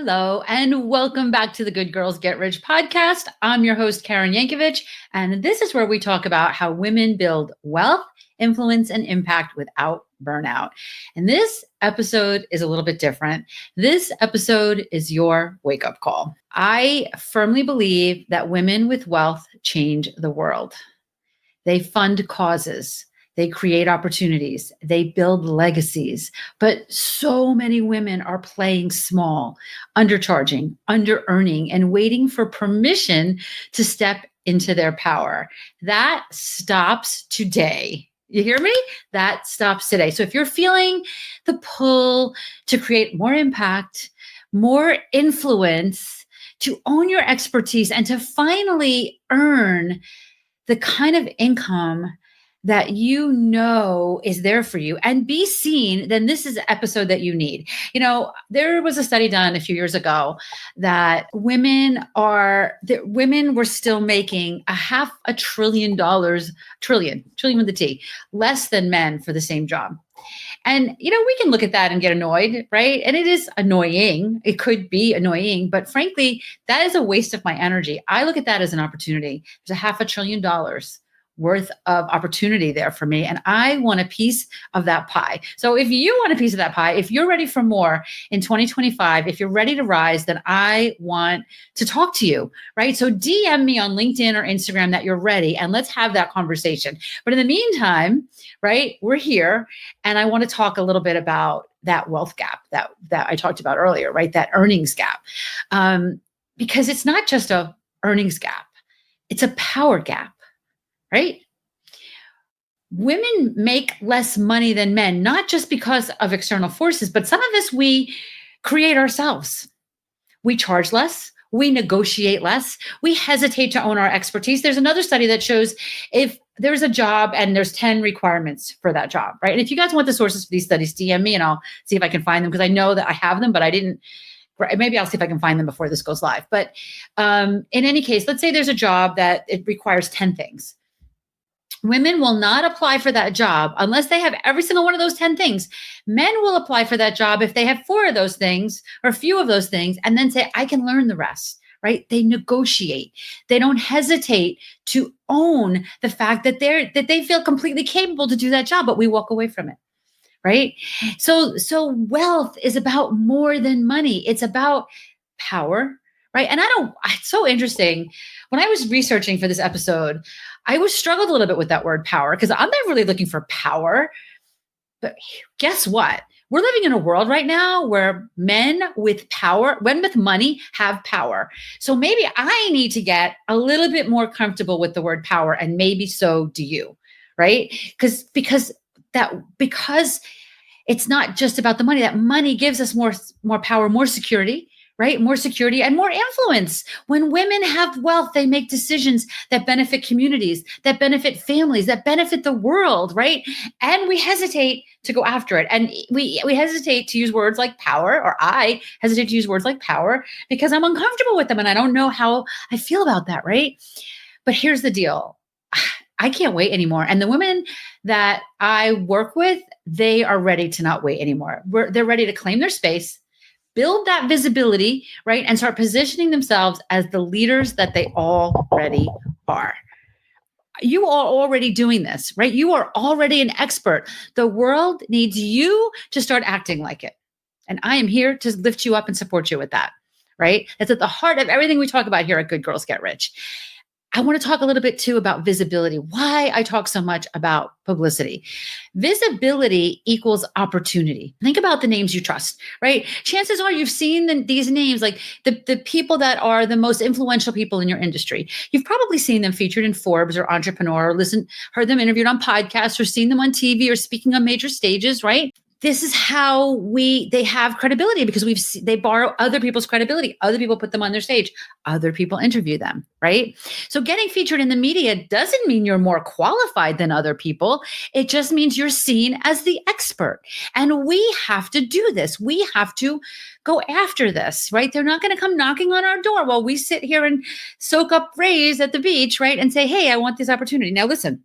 Hello, and welcome back to the Good Girls Get Rich podcast. I'm your host, Karen Yankovich, and this is where we talk about how women build wealth, influence, and impact without burnout. And this episode is a little bit different. This episode is your wake up call. I firmly believe that women with wealth change the world. They fund causes. They create opportunities. They build legacies. But so many women are playing small, undercharging, under earning, and waiting for permission to step into their power. That stops today. You hear me? That stops today. So if you're feeling the pull to create more impact, more influence, to own your expertise, and to finally earn the kind of income that you know is there for you and be seen, then this is an episode that you need. There was a study done a few years ago that women were still making $500 billion, trillion with a T, less than men for the same job. And, we can look at that and get annoyed, right? And it is annoying. It could be annoying, but frankly, that is a waste of my energy. I look at that as an opportunity. There's $500 billion worth of opportunity there for me. And I want a piece of that pie. So if you want a piece of that pie, if you're ready for more in 2025, if you're ready to rise, then I want to talk to you, right? So DM me on LinkedIn or Instagram that you're ready and let's have that conversation. But in the meantime, right, we're here and I want to talk a little bit about that wealth gap that I talked about earlier, right? That earnings gap. Because it's not just a earnings gap, it's a power gap. Right? Women make less money than men, not just because of external forces, but some of this we create ourselves. We charge less. We negotiate less. We hesitate to own our expertise. There's another study that shows if there's a job and there's 10 requirements for that job, right? And if you guys want the sources for these studies, DM me and I'll see if I can find them because I know that I have them, but I didn't. Maybe I'll see if I can find them before this goes live. But in any case, let's say there's a job that it requires 10 things. Women will not apply for that job unless they have every single one of those 10 things. Men will apply for that job if they have 4 of those things or a few of those things and then say, I can learn the rest, right? They negotiate. They don't hesitate to own the fact that they feel completely capable to do that job, but we walk away from it, right? So wealth is about more than money. It's about power, right? And it's so interesting. When I was researching for this episode, I struggled a little bit with that word power because I'm not really looking for power. But guess what? We're living in a world right now where men with money have power. So maybe I need to get a little bit more comfortable with the word power, and maybe so do you, right? Because it's not just about the money. That money gives us more power, more security, right? More security and more influence. When women have wealth, they make decisions that benefit communities, that benefit families, that benefit the world, right? And we hesitate to go after it. And we hesitate to use words like power, or I hesitate to use words like power because I'm uncomfortable with them and I don't know how I feel about that, right? But here's the deal. I can't wait anymore. And the women that I work with, they are ready to not wait anymore. They're ready to claim their space, build that visibility, right? And start positioning themselves as the leaders that they already are. You are already doing this, right? You are already an expert. The world needs you to start acting like it. And I am here to lift you up and support you with that, right? That's at the heart of everything we talk about here at Good Girls Get Rich. I want to talk a little bit too about visibility, why I talk so much about publicity. Visibility equals opportunity. Think about the names you trust, right? Chances are you've seen these names, like the people that are the most influential people in your industry. You've probably seen them featured in Forbes or Entrepreneur, or heard them interviewed on podcasts, or seen them on TV or speaking on major stages, right? This is how they have credibility because they borrow other people's credibility. Other people put them on their stage. Other people interview them, right? So getting featured in the media doesn't mean you're more qualified than other people. It just means you're seen as the expert. And we have to do this. We have to go after this, right? They're not going to come knocking on our door while we sit here and soak up rays at the beach, right? And say, hey, I want this opportunity. Now, listen.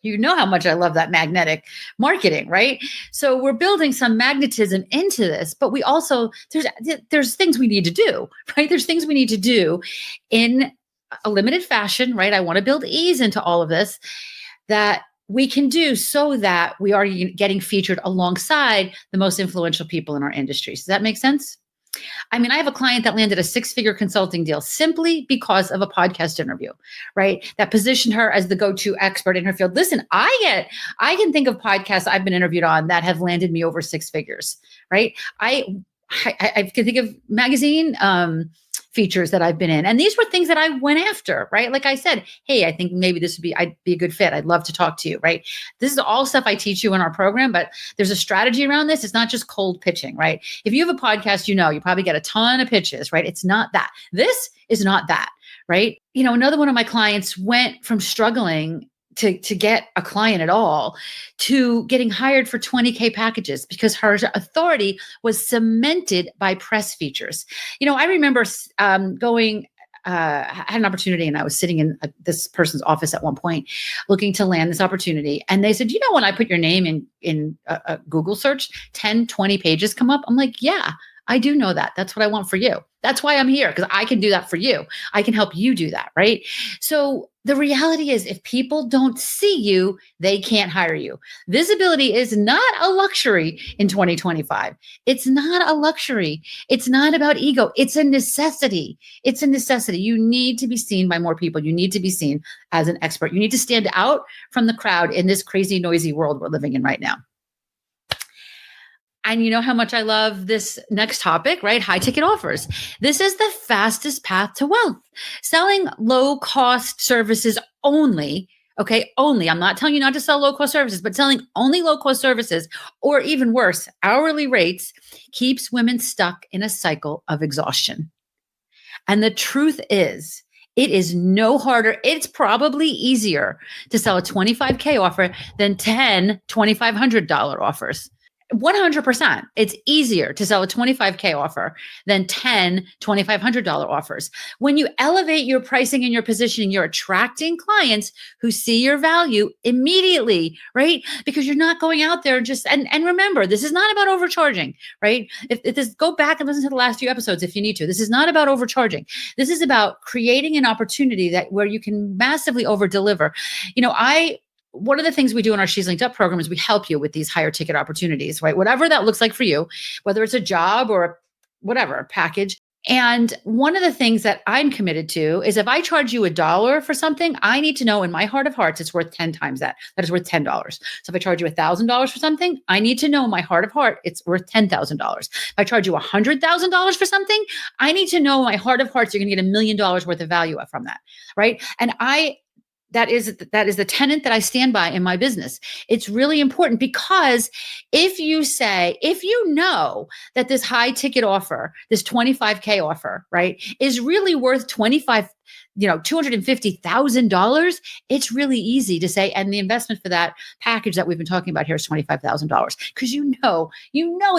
You know how much I love that magnetic marketing, right? So we're building some magnetism into this, but we also there's things we need to do, right? There's things we need to do in a limited fashion, right? I want to build ease into all of this that we can do so that we are getting featured alongside the most influential people in our industry. Does that make sense? I mean, I have a client that landed a six-figure consulting deal simply because of a podcast interview, right? That positioned her as the go-to expert in her field. Listen, I can think of podcasts I've been interviewed on that have landed me over six figures, right? I can think of magazine features that I've been in. And these were things that I went after, right? Like I said, hey, I think maybe I'd be a good fit. I'd love to talk to you, right? This is all stuff I teach you in our program, but there's a strategy around this. It's not just cold pitching, right? If you have a podcast, you probably get a ton of pitches, right? It's not that. This is not that, right? Another one of my clients went from struggling to get a client at all to getting hired for 20K packages because her authority was cemented by press features. I remember I had an opportunity and I was sitting in this person's office at one point looking to land this opportunity. And they said, when I put your name in a Google search, 10, 20 pages come up. I'm like, yeah, I do know that. That's what I want for you. That's why I'm here, because I can do that for you. I can help you do that, right? So the reality is if people don't see you, they can't hire you. Visibility is not a luxury in 2025. It's not a luxury. It's not about ego. It's a necessity. It's a necessity. You need to be seen by more people. You need to be seen as an expert. You need to stand out from the crowd in this crazy, noisy world we're living in right now. And you know how much I love this next topic, right? High ticket offers. This is the fastest path to wealth. Selling low cost services only, okay? Only. I'm not telling you not to sell low cost services, but selling only low cost services, or even worse, hourly rates, keeps women stuck in a cycle of exhaustion. And the truth is, it is no harder. It's probably easier to sell a $25K offer than 10 $2,500 offers. 100%. It's easier to sell a $25K offer than 10 $2,500 offers. When you elevate your pricing and your positioning, you're attracting clients who see your value immediately, right? Because you're not going out there and remember, this is not about overcharging, right? If this, go back and listen to the last few episodes if you need to. This is not about overcharging. This is about creating an opportunity where you can massively over deliver. One of the things we do in our She's Linked Up program is we help you with these higher ticket opportunities, right? Whatever that looks like for you, whether it's a job or a package. And one of the things that I'm committed to is if I charge you $1 for something, I need to know in my heart of hearts, it's worth 10 times that. That is worth $10. So if I charge you $1,000 for something, I need to know in my heart of heart, it's worth $10,000. If I charge you $100,000 for something, I need to know in my heart of hearts, you're going to get $1 million worth of value from that, right? And that is the tenet that I stand by in my business. It's really important because if you know that this high ticket offer, this $25K offer, right, is really worth $250,000, it's really easy to say, and the investment for that package that we've been talking about here is $25,000 because you know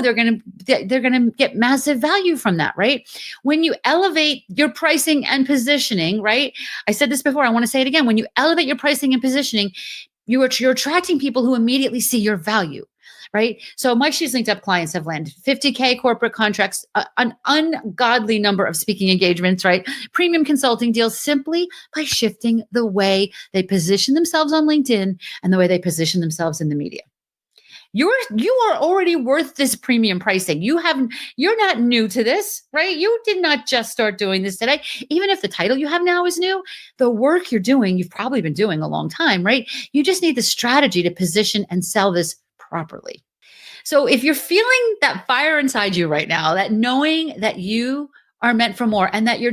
they're going to get massive value from that, right? When you elevate your pricing and positioning, right? I said this before, I want to say it again. When you elevate your pricing and positioning, you're attracting people who immediately see your value. Right. So my She's Linked Up clients have landed 50K corporate contracts, an ungodly number of speaking engagements, right? Premium consulting deals simply by shifting the way they position themselves on LinkedIn and the way they position themselves in the media. You are already worth this premium pricing. You're not new to this, right? You did not just start doing this today. Even if the title you have now is new, the work you're doing, you've probably been doing a long time, right? You just need the strategy to position and sell this properly. So if you're feeling that fire inside you right now, that knowing that you are meant for more and that you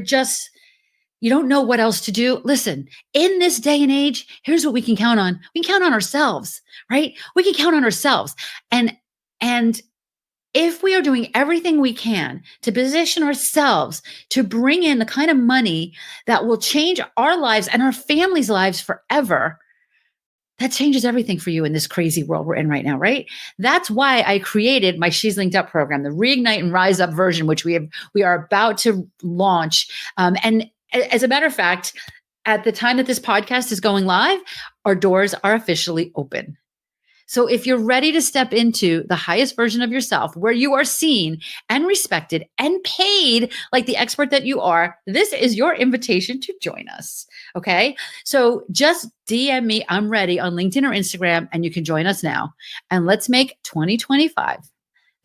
don't know what else to do, listen, in this day and age, here's what we can count on. We can count on ourselves, right? We can count on ourselves. And if we are doing everything we can to position ourselves to bring in the kind of money that will change our lives and our families' lives forever, that changes everything for you in this crazy world we're in right now, right? That's why I created my She's Linked Up program, the Reignite and Rise Up version, which we are about to launch. And as a matter of fact, At the time that this podcast is going live, our doors are officially open. So if you're ready to step into the highest version of yourself, where you are seen and respected and paid like the expert that you are, this is your invitation to join us. Okay. So just DM me, I'm ready, on LinkedIn or Instagram, and you can join us now. And let's make 2025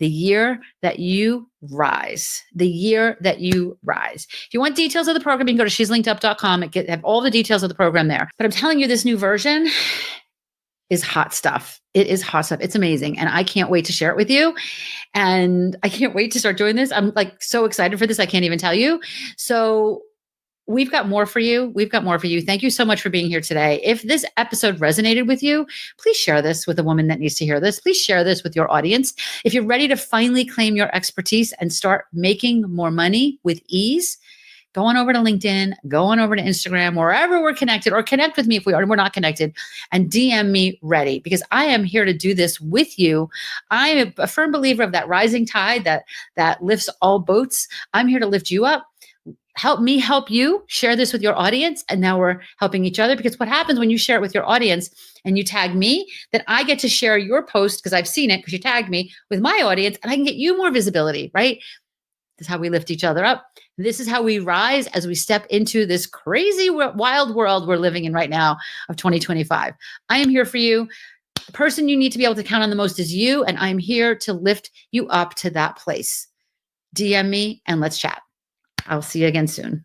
the year that you rise, the year that you rise. If you want details of the program, you can go to sheslinkedup.com and have all the details of the program there. But I'm telling you, this new version is hot stuff. It is hot stuff. It's amazing. And I can't wait to share it with you. And I can't wait to start doing this. I'm like so excited for this. I can't even tell you. So we've got more for you. We've got more for you. Thank you so much for being here today. If this episode resonated with you, please share this with a woman that needs to hear this. Please share this with your audience. If you're ready to finally claim your expertise and start making more money with ease, go on over to LinkedIn, go on over to Instagram, wherever we're connected, or connect with me if we're not connected, and DM me ready, because I am here to do this with you. I'm a firm believer of that rising tide that lifts all boats. I'm here to lift you up. Help me help you. Share this with your audience. And now we're helping each other, because what happens when you share it with your audience and you tag me, then I get to share your post, because I've seen it because you tagged me, with my audience, and I can get you more visibility, right? This is how we lift each other up. This is how we rise as we step into this crazy, wild world we're living in right now of 2025. I am here for you. The person you need to be able to count on the most is you, and I'm here to lift you up to that place. DM me and let's chat. I'll see you again soon.